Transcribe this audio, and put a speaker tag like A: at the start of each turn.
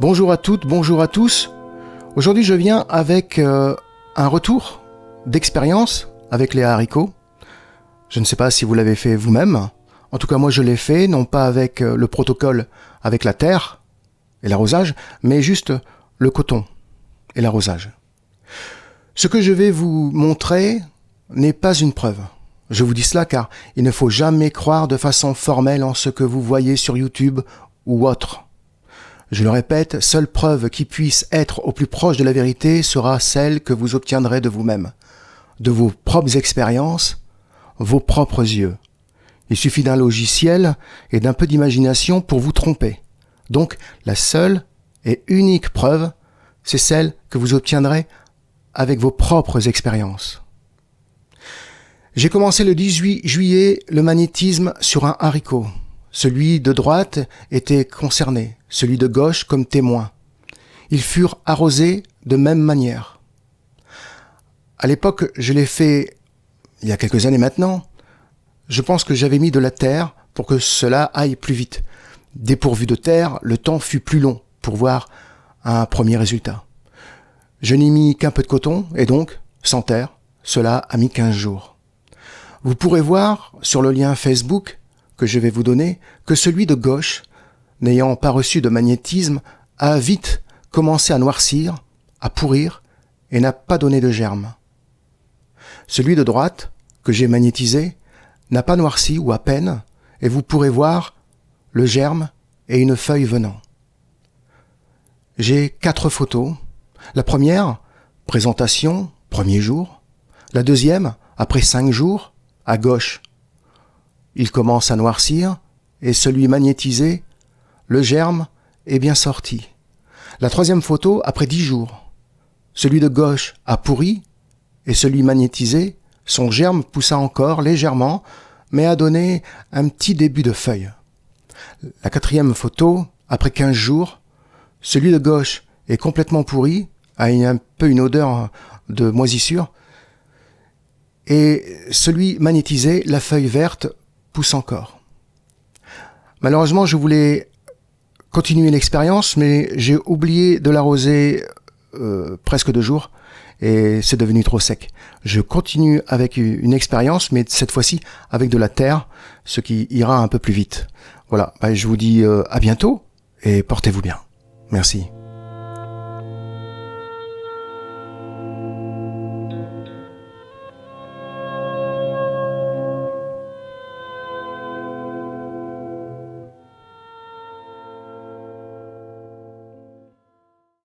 A: Bonjour à toutes, bonjour à tous. Aujourd'hui, je viens avec un retour d'expérience avec les haricots. Je ne sais pas si vous l'avez fait vous-même. En tout cas, moi, je l'ai fait, non pas avec le protocole avec la terre et l'arrosage, mais juste le coton et l'arrosage. Ce que je vais vous montrer n'est pas une preuve. Je vous dis cela car il ne faut jamais croire de façon formelle en ce que vous voyez sur YouTube ou autre. Je le répète, seule preuve qui puisse être au plus proche de la vérité sera celle que vous obtiendrez de vous-même, de vos propres expériences, vos propres yeux. Il suffit d'un logiciel et d'un peu d'imagination pour vous tromper. Donc, la seule et unique preuve, c'est celle que vous obtiendrez avec vos propres expériences. J'ai commencé le 18 juillet le magnétisme sur un haricot. Celui de droite était concerné, celui de gauche comme témoin. Ils furent arrosés de même manière. À l'époque, je l'ai fait il y a quelques années maintenant. Je pense que j'avais mis de la terre pour que cela aille plus vite. Dépourvu de terre, le temps fut plus long pour voir un premier résultat. Je n'ai mis qu'un peu de coton et donc, sans terre, cela a mis 15 jours. Vous pourrez voir sur le lien Facebook que je vais vous donner, que celui de gauche, n'ayant pas reçu de magnétisme, a vite commencé à noircir, à pourrir, et n'a pas donné de germe. Celui de droite, que j'ai magnétisé, n'a pas noirci ou à peine, et vous pourrez voir le germe et une feuille venant. J'ai 4 photos. La première, présentation, premier jour. La deuxième, après 5 jours, à gauche. Il commence à noircir, et celui magnétisé, le germe, est bien sorti. La troisième photo, après 10 jours. Celui de gauche a pourri, et celui magnétisé, son germe poussa encore légèrement, mais a donné un petit début de feuille. La quatrième photo, après 15 jours, celui de gauche est complètement pourri, a un peu une odeur de moisissure, et celui magnétisé, la feuille verte, pousse encore. Malheureusement, je voulais continuer l'expérience, mais j'ai oublié de l'arroser presque 2 jours et c'est devenu trop sec. Je continue avec une expérience, mais cette fois-ci avec de la terre, ce qui ira un peu plus vite. Voilà, je vous dis à bientôt et portez-vous bien. Merci.